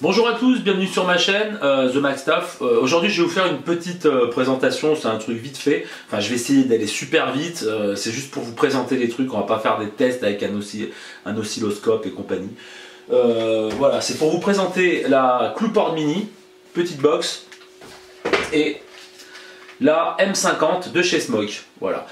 Bonjour à tous, bienvenue sur ma chaîne The Mac Stuff. Aujourd'hui je vais vous faire une petite présentation, c'est un truc vite fait. Enfin je vais essayer d'aller super vite, c'est juste pour vous présenter les trucs, on va pas faire des tests avec un oscilloscope et compagnie. Voilà, c'est pour vous présenter la Clueport Mini, petite box, et la M50 de chez Smoke. Voilà.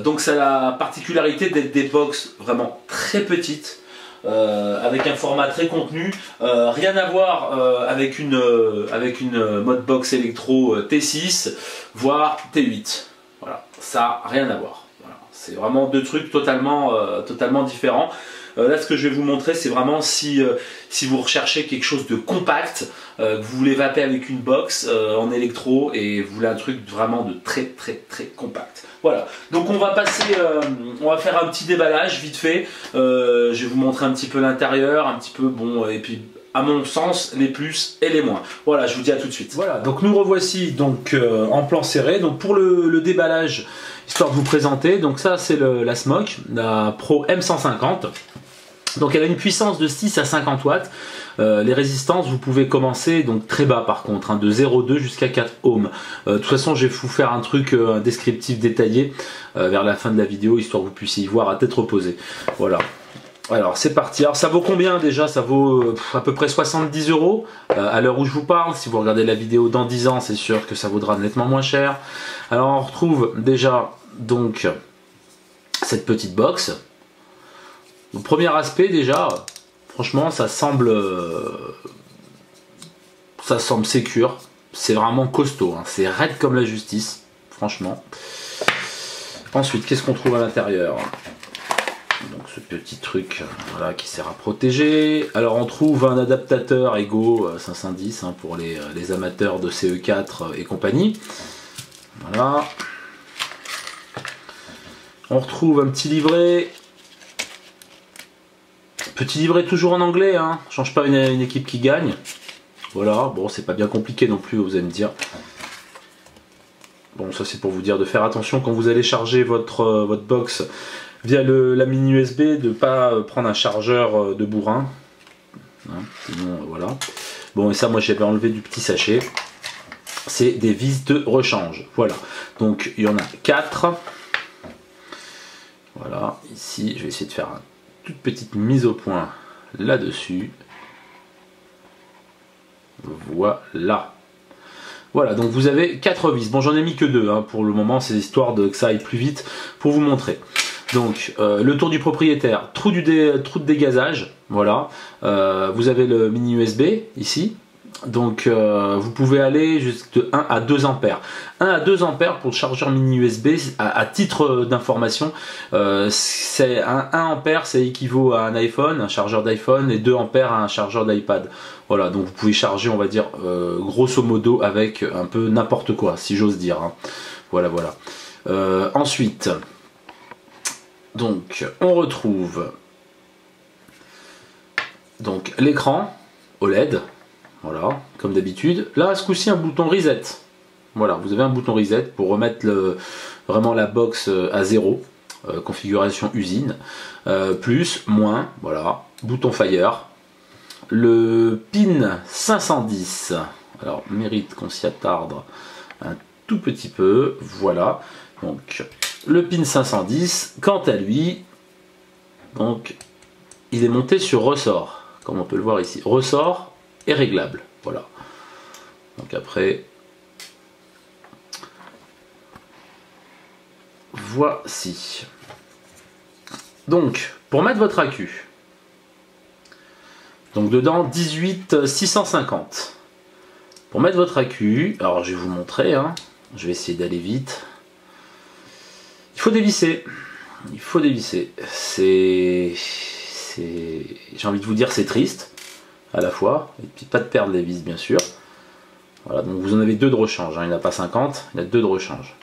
Donc ça a la particularité d'être des box vraiment très petites. Avec un format très contenu, rien à voir avec une modbox électro T6 voire T8. Voilà, ça rien à voir. Voilà. C'est vraiment deux trucs totalement différents. Là ce que je vais vous montrer c'est vraiment si vous recherchez quelque chose de compact, que vous voulez vaper avec une box en électro et vous voulez un truc vraiment de très compact. Voilà, donc on va faire un petit déballage vite fait. Je vais vous montrer un petit peu l'intérieur, un petit peu bon, et puis à mon sens les plus et les moins. Voilà, je vous dis à tout de suite. Voilà, donc nous revoici donc en plan serré. Donc pour le déballage, histoire de vous présenter, donc ça c'est la Smoke, la Pro M150. Donc elle a une puissance de 6 à 50 watts. Les résistances, vous pouvez commencer donc très bas par contre, hein, de 0,2 jusqu'à 4 ohms. De toute façon, je vais vous faire un truc, un descriptif détaillé vers la fin de la vidéo, histoire que vous puissiez y voir à tête reposée. Voilà. Alors c'est parti. Alors ça vaut combien déjà? Ça vaut à peu près 70 € à l'heure où je vous parle. Si vous regardez la vidéo dans 10 ans, c'est sûr que ça vaudra nettement moins cher. Alors on retrouve déjà donc cette petite box. Au premier aspect déjà, franchement ça semble sécure, c'est vraiment costaud, hein. C'est raide comme la justice, franchement. Ensuite, qu'est-ce qu'on trouve à l'intérieur? Donc ce petit truc voilà, qui sert à protéger. Alors on trouve un adaptateur Ego 510 hein, pour les amateurs de CE4 et compagnie. Voilà. On retrouve un petit livret. Petit livret toujours en anglais, hein. Change pas une équipe qui gagne. Voilà, bon c'est pas bien compliqué non plus, vous allez me dire. Bon ça c'est pour vous dire de faire attention quand vous allez charger votre box via la mini USB, de pas prendre un chargeur de bourrin. Hein, sinon voilà. Bon et ça moi j'avais enlevé du petit sachet. C'est des vis de rechange. Voilà, donc il y en a 4. Voilà, ici je vais essayer de faire un toute petite mise au point là-dessus. Voilà. Voilà, donc vous avez 4 vis. Bon, j'en ai mis que 2 hein, pour le moment, c'est histoire que ça aille plus vite pour vous montrer. Donc, le tour du propriétaire, trou de dégazage. Voilà. Vous avez le mini USB ici. Donc vous pouvez aller jusqu'à 1 à 2 ampères. 1 à 2 ampères pour le chargeur mini USB, à titre d'information, c'est un ampère, ça équivaut à un iPhone, un chargeur d'iPhone, et 2 ampères à un chargeur d'iPad. Voilà, donc vous pouvez charger, on va dire, grosso modo avec un peu n'importe quoi, si j'ose dire. Hein. Voilà, voilà. Ensuite, donc on retrouve donc l'écran OLED. Voilà, comme d'habitude. Là, ce coup-ci, un bouton reset. Voilà, vous avez un bouton reset pour remettre vraiment la box à 0. Configuration usine. Plus, moins, voilà. Bouton fire. Le pin 510. Alors, mérite qu'on s'y attarde un tout petit peu. Voilà. Donc, le pin 510, quant à lui, donc, il est monté sur ressort. Comme on peut le voir ici. Ressort est réglable, voilà. Donc après, voici. Donc, pour mettre votre accu, donc dedans 18 650. Pour mettre votre accu, alors je vais vous montrer, hein, je vais essayer d'aller vite. Il faut dévisser. Il faut dévisser. J'ai envie de vous dire, c'est triste. À la fois, et puis pas de perdre les vis bien sûr. Voilà, donc vous en avez 2 de rechange, hein. Il n'y en a pas 50, il y en a 2 de rechange.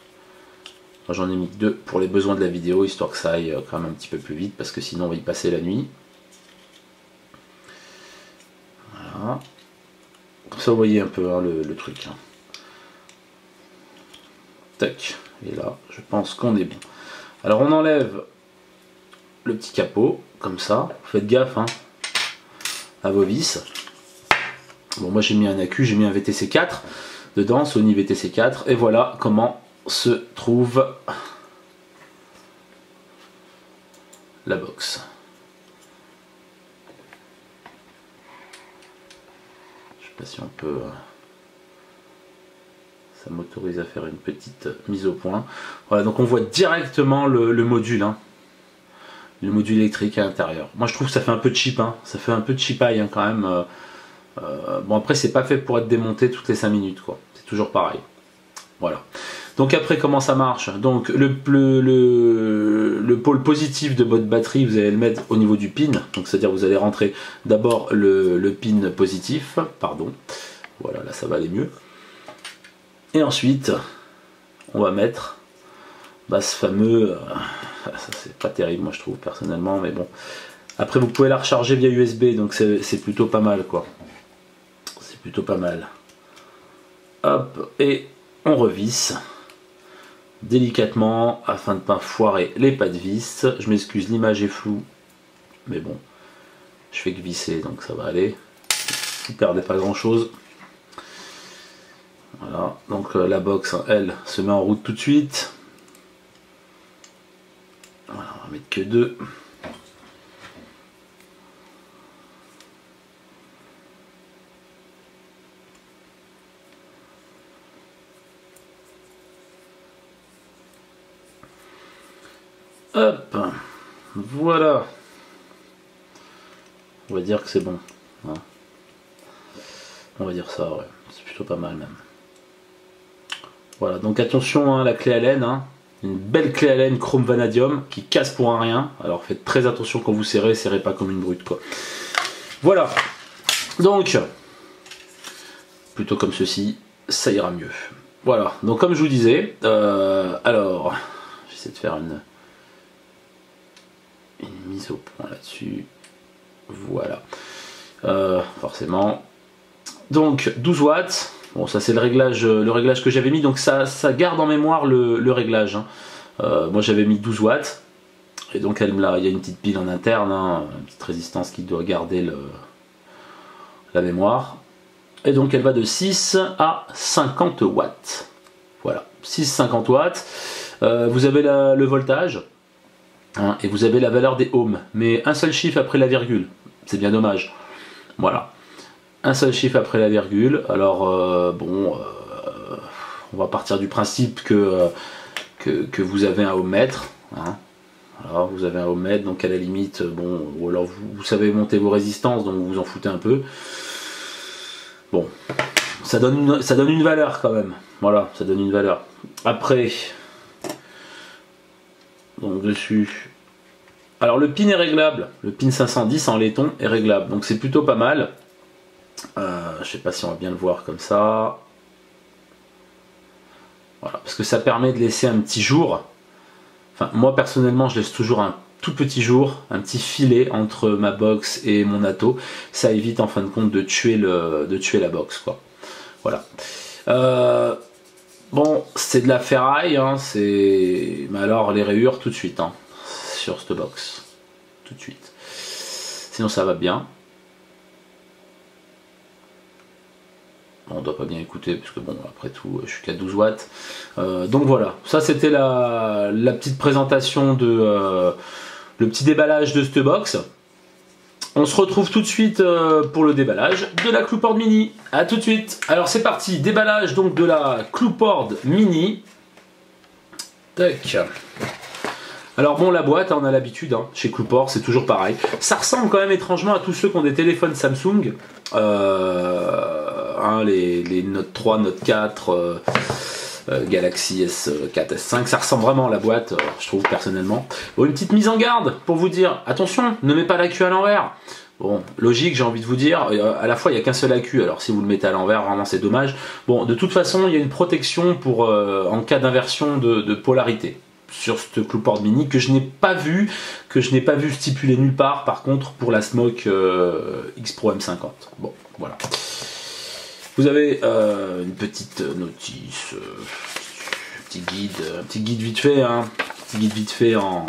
Moi j'en ai mis 2 pour les besoins de la vidéo, histoire que ça aille quand même un petit peu plus vite, parce que sinon on va y passer la nuit. Voilà. Comme ça vous voyez un peu hein, le truc. Hein. Tac, et là je pense qu'on est bon. Alors on enlève le petit capot, comme ça, faites gaffe hein, à vos vis. Bon, moi j'ai mis un accu, j'ai mis un VTC 4 dedans, Sony VTC 4, et voilà comment se trouve la box. Je sais pas si on peut... Ça m'autorise à faire une petite mise au point. Voilà, donc on voit directement le module, hein. Le module électrique à l'intérieur. Moi je trouve que ça fait un peu cheap, hein. Ça fait un peu cheapaille hein, quand même. Bon après c'est pas fait pour être démonté toutes les 5 minutes quoi. C'est toujours pareil. Voilà. Donc après comment ça marche? Donc le pôle positif de votre batterie, vous allez le mettre au niveau du pin. Donc c'est-à-dire vous allez rentrer d'abord le pin positif. Pardon. Voilà, là ça va aller mieux. Et ensuite on va mettre ce fameux... ça c'est pas terrible moi je trouve personnellement, mais bon. Après vous pouvez la recharger via USB, donc c'est plutôt pas mal quoi. C'est plutôt pas mal. Hop, et on revisse délicatement afin de ne pas foirer les pas de vis. Je m'excuse, l'image est floue, mais bon, je fais que visser donc ça va aller. Vous perdez pas grand chose. Voilà, donc la box elle se met en route tout de suite. Voilà, on va mettre que 2. Hop, voilà. On va dire que c'est bon. Hein. On va dire ça, ouais. C'est plutôt pas mal même. Voilà, donc attention, hein, la clé Allen, hein. Une belle clé Allen chrome vanadium qui casse pour un rien. Alors faites très attention quand vous serrez pas comme une brute quoi. Voilà. Donc, plutôt comme ceci, ça ira mieux. Voilà, donc comme je vous disais, alors, j'essaie de faire une mise au point là-dessus. Voilà. Forcément. Donc 12 watts. Bon, ça c'est le réglage que j'avais mis, donc ça garde en mémoire le réglage. Hein. Moi j'avais mis 12 watts, et donc il y a une petite pile en interne, hein, une petite résistance qui doit garder la mémoire. Et donc elle va de 6 à 50 watts. Voilà, 6-50 watts. Vous avez le voltage, hein, et vous avez la valeur des ohms, mais un seul chiffre après la virgule. C'est bien dommage. Voilà. Un seul chiffre après la virgule. Alors bon, on va partir du principe que vous avez un ohmmètre. Hein. Alors vous avez un ohmmètre, donc à la limite, bon, ou alors vous savez monter vos résistances, donc vous vous en foutez un peu. Bon, ça donne une valeur quand même. Voilà, ça donne une valeur. Après, donc dessus. Alors le pin est réglable. Le pin 510 en laiton est réglable, donc c'est plutôt pas mal. Je sais pas si on va bien le voir comme ça. Voilà, parce que ça permet de laisser un petit jour. Enfin, moi personnellement, je laisse toujours un tout petit jour, un petit filet entre ma box et mon atto. Ça évite en fin de compte de tuer la box, quoi. Voilà. Bon, c'est de la ferraille, hein, mais alors les rayures tout de suite, hein, sur cette box, tout de suite. Sinon ça va bien. On doit pas bien écouter parce que bon, après tout je suis qu'à 12 watts. Donc voilà, ça c'était la petite présentation le petit déballage de cette box. On se retrouve tout de suite pour le déballage de la Cloupord Mini. A tout de suite. Alors c'est parti, déballage donc de la Cloupord Mini. Tac. Alors bon, la boîte, on a l'habitude, hein, chez Cloupord, c'est toujours pareil. Ça ressemble quand même étrangement à tous ceux qui ont des téléphones Samsung. Hein, les Note 3, Note 4, Galaxy S4, S5, ça ressemble vraiment à la boîte, je trouve personnellement. Bon, une petite mise en garde pour vous dire, attention, ne mets pas l'accu à l'envers. Bon, logique, j'ai envie de vous dire, à la fois il n'y a qu'un seul accu, alors si vous le mettez à l'envers, vraiment c'est dommage. Bon, de toute façon, il y a une protection pour en cas d'inversion de polarité sur cette Cloupord Mini que je n'ai pas vu stipuler nulle part, par contre pour la Smoke X Pro M50. Bon, voilà. Vous avez une petite notice, un petit guide vite fait, hein, petit guide vite fait en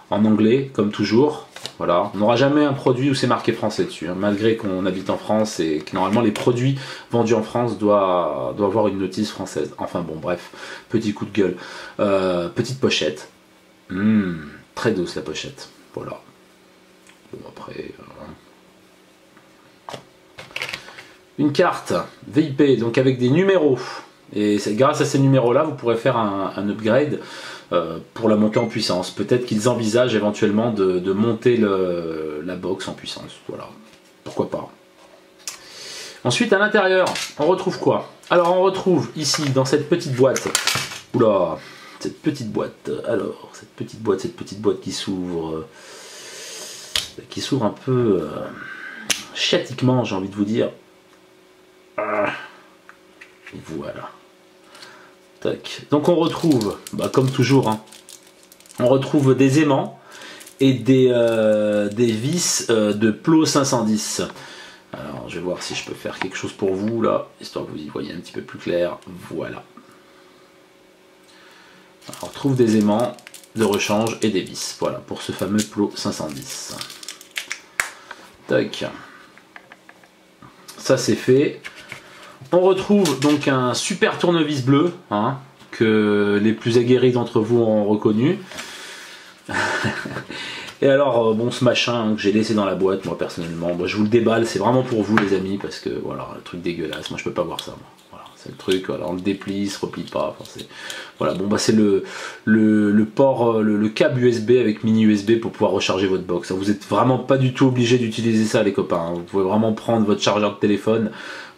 anglais, comme toujours. Voilà. On n'aura jamais un produit où c'est marqué français dessus, hein, malgré qu'on habite en France et que normalement les produits vendus en France doivent avoir une notice française. Enfin bon, bref, petit coup de gueule. Petite pochette. Très douce la pochette. Voilà. Bon, après... Une carte VIP, donc avec des numéros. Et grâce à ces numéros-là, vous pourrez faire un upgrade pour la montée en puissance. Peut-être qu'ils envisagent éventuellement de monter la box en puissance. Voilà, pourquoi pas. Ensuite, à l'intérieur, on retrouve quoi? Alors, on retrouve ici, dans cette petite boîte. Oula, cette petite boîte. Alors, cette petite boîte qui s'ouvre un peu chiatiquement, j'ai envie de vous dire. Voilà. Tac. Donc on retrouve, comme toujours, hein, on retrouve des aimants et des vis de Plot 510. Alors je vais voir si je peux faire quelque chose pour vous là, histoire que vous y voyez un petit peu plus clair. Voilà. Alors, on retrouve des aimants de rechange et des vis. Voilà, pour ce fameux Plot 510. Tac. Ça c'est fait. On retrouve donc un super tournevis bleu, hein, que les plus aguerris d'entre vous ont reconnu. Et alors, bon, ce machin que j'ai laissé dans la boîte, moi personnellement, je vous le déballe, c'est vraiment pour vous les amis, parce que voilà, le truc dégueulasse, moi je peux pas voir ça. Moi. Voilà, c'est le truc, voilà, on le déplie, il se replie pas. Enfin, voilà, bon, c'est le port, le câble USB avec mini USB pour pouvoir recharger votre box. Vous êtes vraiment pas du tout obligé d'utiliser ça, les copains. Hein. Vous pouvez vraiment prendre votre chargeur de téléphone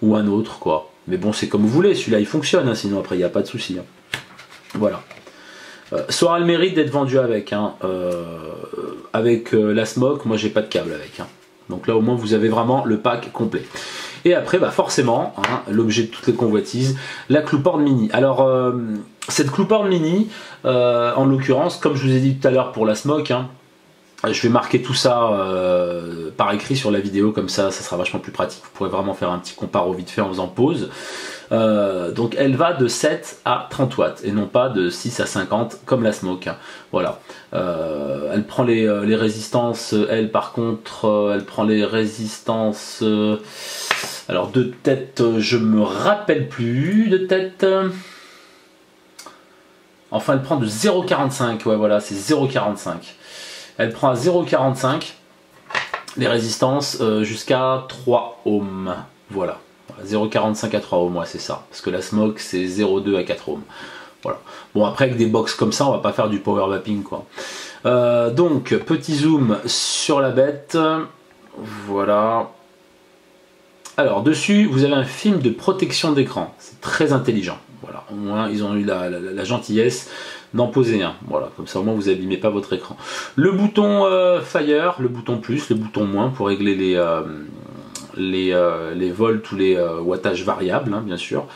ou un autre, quoi. Mais bon, c'est comme vous voulez, celui-là il fonctionne, hein, sinon après il n'y a pas de souci. Hein. Voilà. Ça aura le mérite d'être vendu avec. Hein. Avec la Smoke, moi j'ai pas de câble avec. Hein. Donc là au moins vous avez vraiment le pack complet. Et après, forcément, hein, l'objet de toutes les convoitises, la Cloupord Mini. Alors, cette Cloupord Mini, en l'occurrence, comme je vous ai dit tout à l'heure pour la Smoke, hein, je vais marquer tout ça par écrit sur la vidéo, comme ça sera vachement plus pratique. Vous pourrez vraiment faire un petit comparo vite fait en faisant pause. Donc elle va de 7 à 30 watts et non pas de 6 à 50 comme la Smoke. Voilà. Elle prend les résistances, elle par contre, elle prend les résistances. Alors de tête, je me rappelle plus de tête. Enfin, elle prend de 0,45. Ouais, voilà, c'est 0,45. Elle prend à 0,45 les résistances jusqu'à 3 ohms. Voilà. 0,45 à 3 ohms, ouais, c'est ça. Parce que la Smoke, c'est 0,2 à 4 ohms. Voilà. Bon, après, avec des box comme ça, on va pas faire du power vapping, quoi. Donc, petit zoom sur la bête. Voilà. Alors, dessus, vous avez un film de protection d'écran. C'est très intelligent. Voilà. Au moins, ils ont eu la gentillesse d'en poser un. Voilà. Comme ça, au moins, vous n'abîmez pas votre écran. Le bouton Fire, le bouton plus, le bouton moins pour régler les volts ou les wattages variables, hein, bien sûr.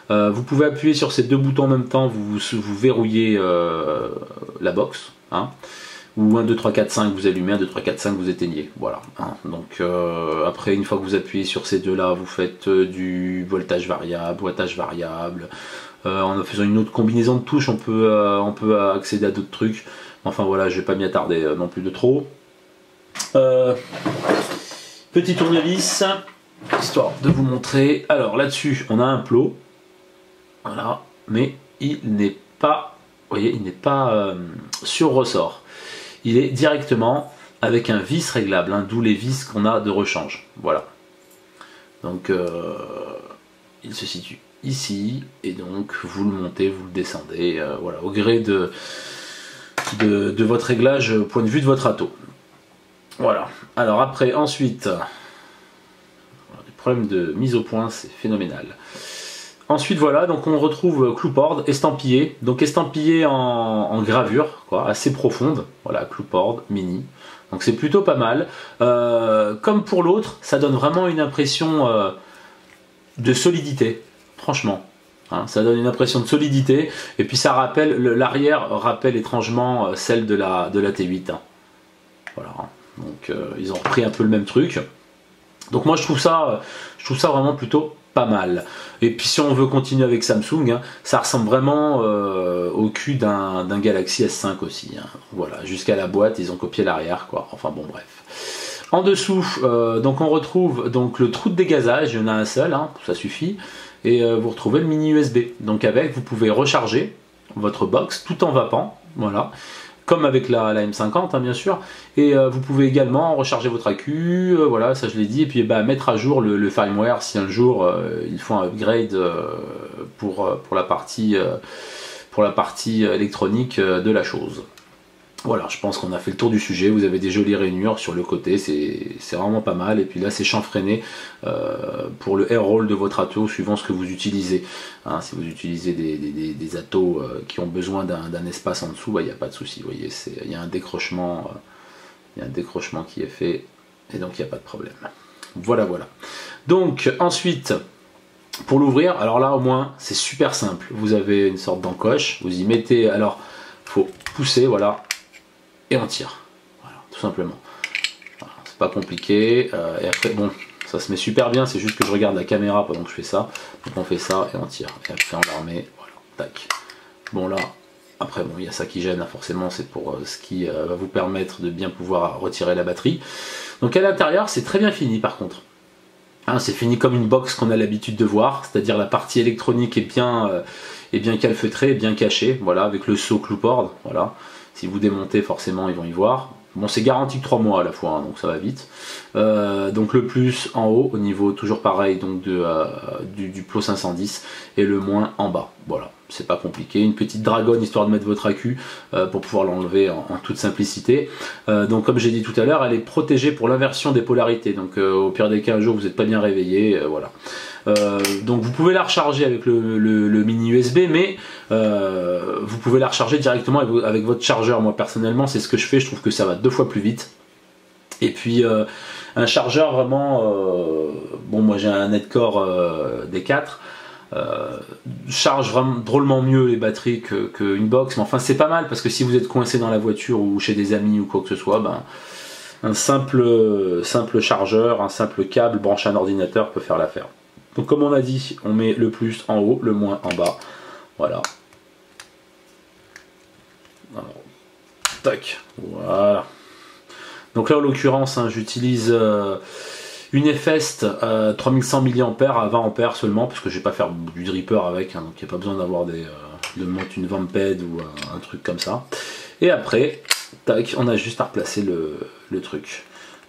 Vous pouvez appuyer sur ces deux boutons en même temps, vous verrouillez la box. Hein. Ou 1, 2, 3, 4, 5 vous allumez, 1, 2, 3, 4, 5 vous éteignez. Voilà. Hein. Donc après, une fois que vous appuyez sur ces deux-là, vous faites du voltage variable, wattage variable. En faisant une autre combinaison de touches, on peut accéder à d'autres trucs. Enfin voilà, je vais pas m'y attarder non plus de trop. Petit tournevis, histoire de vous montrer. Alors là-dessus, on a un plot. Voilà. Mais il n'est pas, vous voyez, il n'est pas sur ressort. Il est directement avec un vis réglable, hein, d'où les vis qu'on a de rechange. Voilà. Donc, il se situe ici, et donc vous le montez, vous le descendez, voilà, au gré de votre réglage, au point de vue de votre ato. Voilà. Alors après, ensuite, les problèmes de mise au point, c'est phénoménal. Ensuite, voilà, donc on retrouve Cloupord estampillé, donc estampillé en gravure, quoi, assez profonde. Voilà, Cloupord Mini. Donc c'est plutôt pas mal. Comme pour l'autre, ça donne vraiment une impression de solidité, franchement. Hein, ça donne une impression de solidité, et puis ça rappelle, l'arrière rappelle étrangement celle de la T8. Hein. Voilà, donc ils ont repris un peu le même truc. Donc moi je trouve ça vraiment plutôt pas mal. Et puis si on veut continuer avec Samsung, hein, ça ressemble vraiment au cul d'un Galaxy S5 aussi. Hein. Voilà, jusqu'à la boîte, ils ont copié l'arrière, quoi. Enfin bon, bref. En dessous, donc on retrouve donc le trou de dégazage, il y en a un seul, hein, ça suffit. Et vous retrouvez le mini USB. Donc avec, vous pouvez recharger votre box tout en vapant, voilà. Comme avec la M50 hein, bien sûr, et vous pouvez également recharger votre accu, voilà, ça je l'ai dit, et puis mettre à jour le firmware si un jour ils font un upgrade pour la partie électronique de la chose. Voilà, je pense qu'on a fait le tour du sujet. Vous avez des jolies rainures sur le côté, c'est vraiment pas mal. Et puis là, c'est chanfreiné pour le air roll de votre ato, suivant ce que vous utilisez. Hein, si vous utilisez des atos qui ont besoin d'un espace en dessous, il n'y a pas de souci. Vous voyez, il y a un décrochement, qui est fait, et donc il n'y a pas de problème. Voilà, voilà. Donc ensuite, pour l'ouvrir, alors là au moins, c'est super simple. Vous avez une sorte d'encoche, vous y mettez, alors faut pousser, voilà. Et on tire, voilà, tout simplement. Voilà, c'est pas compliqué. Et après, bon, ça se met super bien, c'est juste que je regarde la caméra pendant que je fais ça. Donc on fait ça et on tire. Et après on la remet, voilà, tac. Bon là, après bon, il y a ça qui gêne, hein, forcément, c'est pour ce qui va vous permettre de bien pouvoir retirer la batterie. Donc à l'intérieur, c'est très bien fini par contre. Hein, c'est fini comme une box qu'on a l'habitude de voir, c'est-à-dire la partie électronique est bien calfeutrée, bien cachée, voilà, avec le saut cloupboard, voilà. Si vous démontez, forcément, ils vont y voir. Bon, c'est garanti que 3 mois à la fois, hein, donc ça va vite. Donc le plus en haut, au niveau toujours pareil donc du plot 510, et le moins en bas. Voilà, c'est pas compliqué. Une petite dragonne histoire de mettre votre accu pour pouvoir l'enlever en toute simplicité. Donc comme j'ai dit tout à l'heure, elle est protégée pour l'inversion des polarités. Donc au pire des cas, un jour vous n'êtes pas bien réveillé, voilà. Donc vous pouvez la recharger avec le mini USB, mais vous pouvez la recharger directement avec votre chargeur. Moi personnellement c'est ce que je fais, je trouve que ça va 2 fois plus vite. Et puis un chargeur vraiment, bon moi j'ai un Netcore D4, charge vraiment drôlement mieux les batteries qu'une box, mais enfin c'est pas mal parce que si vous êtes coincé dans la voiture ou chez des amis ou quoi que ce soit, ben, un simple chargeur, un simple câble branché à un ordinateur peut faire l'affaire. Donc comme on a dit, on met le plus en haut, le moins en bas. Voilà. Alors, tac, voilà. Donc là en l'occurrence, hein, j'utilise une Efest 3100 mAh à 20 A seulement, parce que je vais pas faire du dripper avec, hein, donc il n'y a pas besoin d'avoir de monter une Vamped ou un truc comme ça. Et après, tac, on a juste à replacer le truc.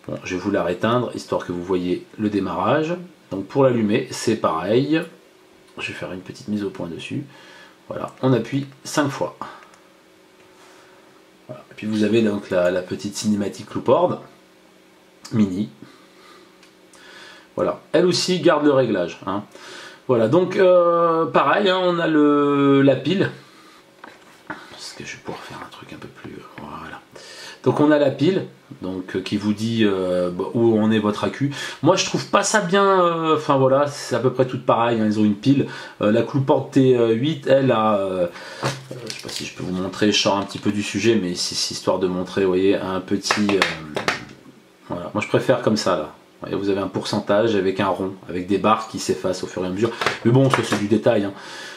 Bon, je vais vous la réteindre, histoire que vous voyez le démarrage. Donc pour l'allumer, c'est pareil. Je vais faire une petite mise au point dessus. Voilà, on appuie 5 fois. Voilà. Et puis vous avez donc la petite cinématique cloupboard mini. Voilà, elle aussi garde le réglage. Hein. Voilà, donc pareil, hein, on a la pile. Parce que je vais pouvoir faire un truc un peu plus... Voilà. Donc on a la pile, donc qui vous dit où en est votre accu. Moi je trouve pas ça bien, enfin voilà, c'est à peu près tout pareil, hein, ils ont une pile. La cloupboard T8, elle a, je sais pas si je peux vous montrer, je sors un petit peu du sujet, mais c'est histoire de montrer, vous voyez, un petit... voilà, moi je préfère comme ça là. Vous avez un pourcentage avec un rond, avec des barres qui s'effacent au fur et à mesure. Mais bon, ça c'est du détail, hein.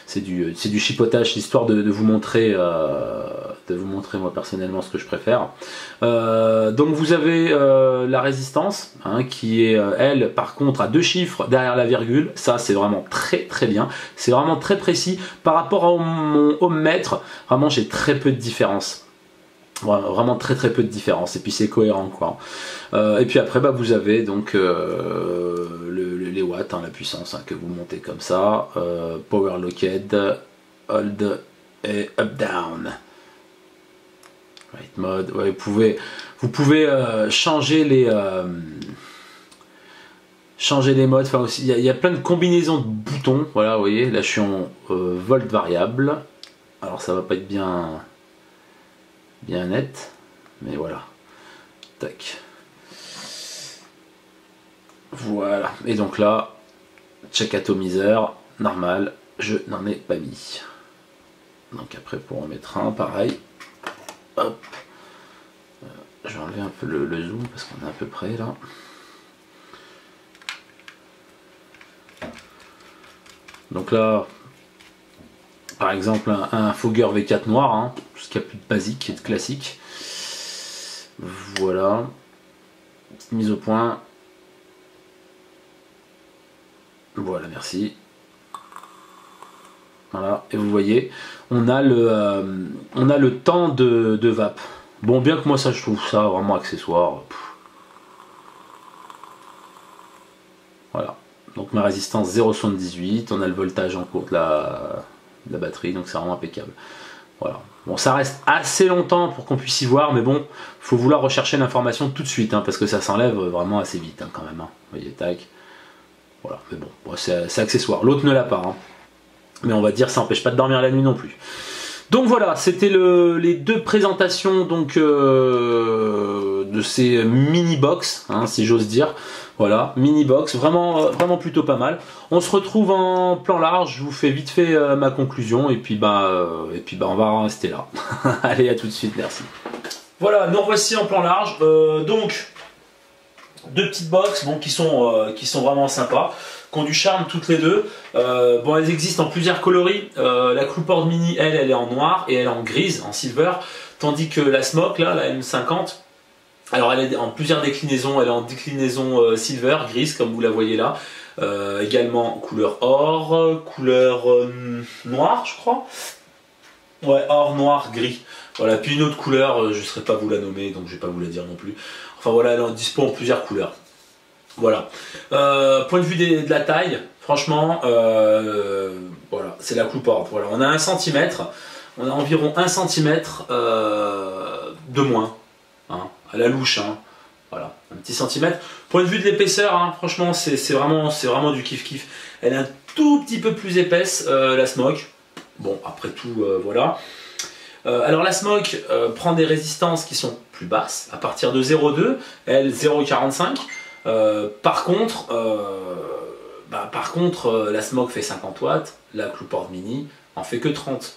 C'est du chipotage, histoire de vous montrer moi personnellement ce que je préfère. Donc vous avez la résistance, hein, qui est elle par contre à 2 chiffres derrière la virgule. Ça c'est vraiment très très bien. C'est vraiment très précis par rapport à mon ohmmètre. Vraiment j'ai très peu de différence. Vraiment très très peu de différence, et puis c'est cohérent quoi. Et puis après vous avez donc les watts, hein, la puissance, hein, que vous montez comme ça, power locked, hold et up down, right mode. Ouais, vous pouvez changer les modes. Enfin aussi il y a plein de combinaisons de boutons. Voilà, vous voyez là je suis en volt variable, alors ça va pas être bien net, mais voilà, tac, voilà. Et donc là, check atomiseur normal, je n'en ai pas mis. Donc après pour en mettre un, pareil, hop, je vais enlever un peu le zoom parce qu'on est à peu près là. Donc là, par exemple, un Fogger V4 noir, hein, tout ce qu'il y a plus de basique et de classique. Voilà. Petite mise au point. Voilà, merci. Voilà, et vous voyez, on a le temps de vape. Bon, bien que moi ça, je trouve ça vraiment accessoire. Voilà, donc ma résistance 0,78, on a le voltage en cours de la batterie, donc c'est vraiment impeccable. Voilà. Bon, ça reste assez longtemps pour qu'on puisse y voir, mais bon, faut vouloir rechercher l'information tout de suite, hein, parce que ça s'enlève vraiment assez vite, hein, quand même. Hein. Vous voyez, tac. Voilà, mais bon, c'est accessoire. L'autre ne l'a pas. Hein. Mais on va dire ça n'empêche pas de dormir la nuit non plus. Donc voilà, c'était les deux présentations donc, de ces mini-box, hein, si j'ose dire. Voilà, mini-box, vraiment plutôt pas mal. On se retrouve en plan large, je vous fais vite fait ma conclusion et puis on va en rester là. Allez, à tout de suite, merci. Voilà, nous revoici en plan large. Donc, deux petites box bon, qui sont vraiment sympas. Qui ont du charme toutes les deux. Bon, elles existent en plusieurs coloris. La Cloupord Mini, elle est en noir et elle est en grise, en silver. Tandis que la Smoke, là, la M50, alors elle est en plusieurs déclinaisons. Elle est en déclinaison silver, grise, comme vous la voyez là. Également couleur or, couleur noir, je crois. Ouais, or, noir, gris. Voilà, puis une autre couleur, je ne saurais pas vous la nommer, donc je ne vais pas vous la dire non plus. Enfin voilà, elle est en dispo en plusieurs couleurs. Voilà. Point de vue de la taille, franchement, voilà, c'est la Cloupord. Voilà, on a 1 cm, on a environ 1 cm de moins, hein, à la louche, hein, voilà, un petit centimètre. Point de vue de l'épaisseur, hein, franchement, c'est vraiment du kiff-kiff. Elle est un tout petit peu plus épaisse, la Smoke. Bon, après tout, voilà. Alors la Smoke prend des résistances qui sont plus basses, à partir de 0,2, elle 0,45. Par contre, la Smoke fait 50 watts, la Cloupord Mini en fait que 30.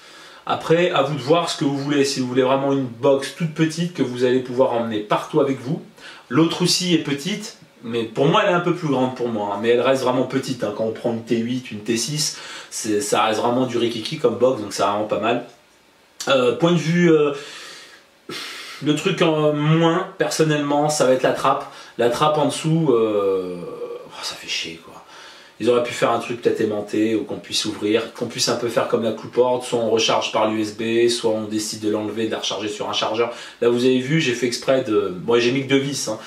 Après, à vous de voir ce que vous voulez. Si vous voulez vraiment une box toute petite que vous allez pouvoir emmener partout avec vous. L'autre aussi est petite, mais pour moi elle est un peu plus grande pour moi. Hein, mais elle reste vraiment petite. Hein. Quand on prend une T8, une T6, ça reste vraiment du rikiki comme box, donc c'est vraiment pas mal. Point de vue... le truc en moins, personnellement, ça va être la trappe. La trappe en dessous, ça fait chier quoi. Ils auraient pu faire un truc peut-être aimanté ou qu'on puisse ouvrir, qu'on puisse un peu faire comme la Cloupord, soit on recharge par l'USB, soit on décide de l'enlever, de la recharger sur un chargeur. Là vous avez vu, j'ai fait exprès de... Bon, j'ai mis que 2 vis, hein.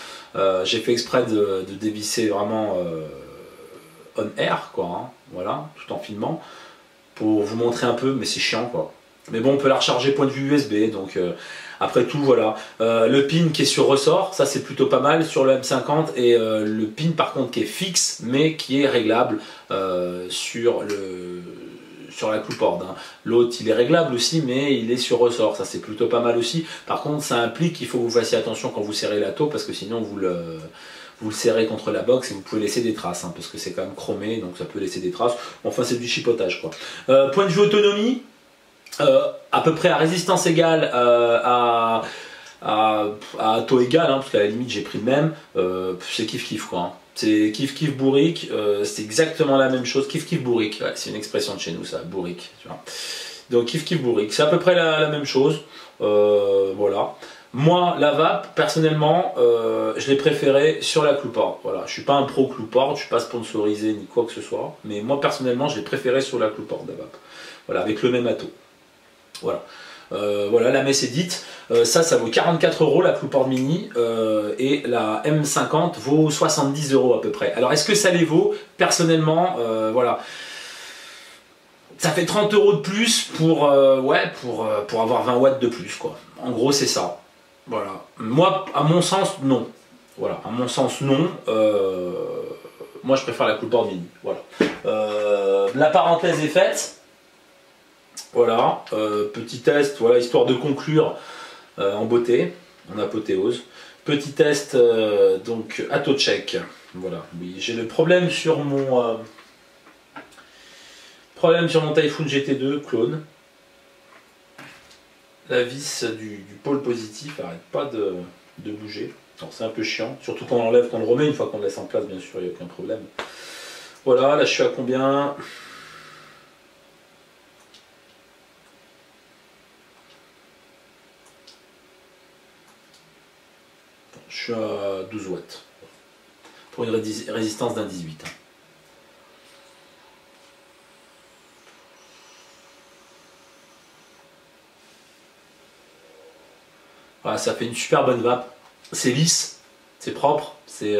J'ai fait exprès de dévisser vraiment on air, quoi, hein. Voilà, tout en filmant, pour vous montrer un peu, mais c'est chiant quoi. Mais bon, on peut la recharger point de vue USB, donc après tout, voilà. Le pin qui est sur ressort, ça c'est plutôt pas mal sur le M50, et le pin par contre qui est fixe, mais qui est réglable sur la Cloupord. Hein. L'autre il est réglable aussi, mais il est sur ressort, ça c'est plutôt pas mal aussi. Par contre, ça implique qu'il faut que vous fassiez attention quand vous serrez la taux, parce que sinon vous le serrez contre la box et vous pouvez laisser des traces, hein, parce que c'est quand même chromé, donc ça peut laisser des traces. Enfin, c'est du chipotage quoi. Point de vue autonomie, à peu près à résistance égale, à taux égal, hein, parce qu'à la limite j'ai pris le même, c'est kiff kiff quoi. Hein. C'est kiff kiff bourrique, c'est exactement la même chose, kiff kiff bourrique, ouais, c'est une expression de chez nous ça, bourrique, tu vois. Donc kiff kiff bourrique, c'est à peu près la même chose, voilà. Moi, la vape, personnellement, je l'ai préférée sur la Cloupord. Voilà, je suis pas un pro Cloupord, je suis pas sponsorisé ni quoi que ce soit, mais moi personnellement, je l'ai préférée sur la Cloupord, la vape. Voilà, avec le même atto. Voilà. Voilà, la messe est dite. Ça vaut 44 € la Cloupord Mini, et la M50 vaut 70 € à peu près. Alors, est-ce que ça les vaut? Personnellement, voilà. Ça fait 30 € de plus pour avoir 20 watts de plus, quoi. En gros, c'est ça. Voilà. Moi, à mon sens, non. Voilà. À mon sens, non. Moi, je préfère la Cloupord Mini. Voilà. La parenthèse est faite. Voilà, petit test, voilà, histoire de conclure en beauté, en apothéose. Petit test, donc, auto check. Voilà, oui, j'ai le problème sur mon Typhoon GT2 clone. La vis du pôle positif n'arrête pas de bouger. C'est un peu chiant, surtout quand on l'enlève, qu'on le remet, une fois qu'on le laisse en place, bien sûr, il n'y a aucun problème. Voilà, là je suis à combien? suis à 12 watts. Pour une résistance d'un 18. Voilà, ça fait une super bonne vape. C'est lisse, c'est propre, c'est...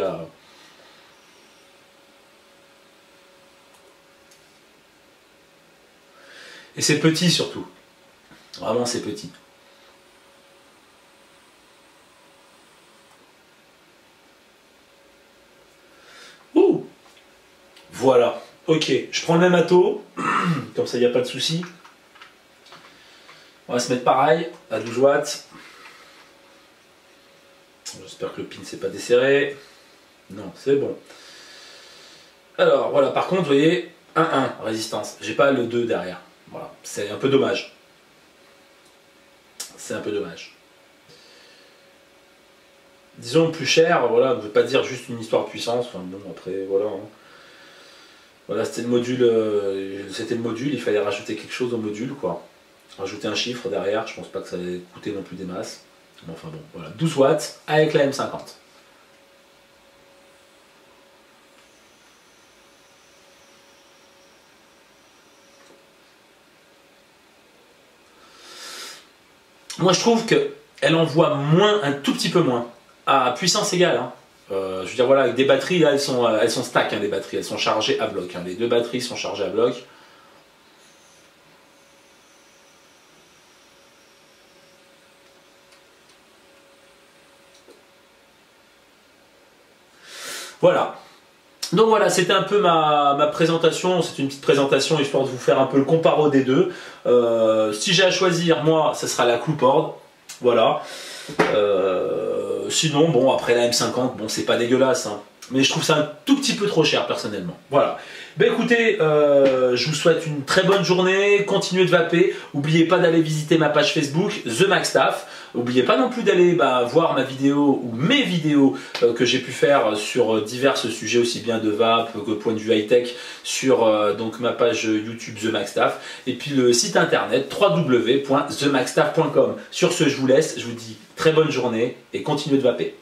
Et c'est petit surtout. Vraiment, c'est petit. Ouh! Voilà. Ok, je prends le même atto. Comme ça, il n'y a pas de souci. On va se mettre pareil, à 12 watts. J'espère que le pin s'est pas desserré. Non, c'est bon. Alors, voilà, par contre, vous voyez, 1-1, résistance. J'ai pas le 2 derrière. Voilà, c'est un peu dommage. C'est un peu dommage. Disons plus cher, voilà, ne veut pas dire juste une histoire de puissance. Enfin bon, après, voilà. Hein. Voilà, c'était le module, il fallait rajouter quelque chose au module, quoi. Rajouter un chiffre derrière, je pense pas que ça allait coûter non plus des masses. Bon, enfin bon, voilà, 12 watts avec la M50. Moi je trouve qu'elle envoie moins, un tout petit peu moins, à puissance égale. Hein. Je veux dire, voilà, avec des batteries, là, elles sont stack, hein, les batteries, elles sont chargées à bloc. Hein. Les deux batteries sont chargées à bloc. Voilà. Donc voilà, c'était un peu ma présentation, c'est une petite présentation histoire de vous faire un peu le comparo des deux. Si j'ai à choisir, moi, ce sera la Clupord, voilà. Sinon, bon, après la M50, bon, c'est pas dégueulasse, hein. Mais je trouve ça un tout petit peu trop cher, personnellement. Voilà. Ben écoutez, je vous souhaite une très bonne journée, continuez de vaper, n'oubliez pas d'aller visiter ma page Facebook, The Maxstaff. N'oubliez pas non plus d'aller voir ma vidéo ou mes vidéos que j'ai pu faire sur divers sujets, aussi bien de vape que point de vue high-tech, sur donc ma page YouTube The Maxstaff, et puis le site internet www.themaxstaff.com. Sur ce, je vous laisse, je vous dis très bonne journée et continuez de vaper.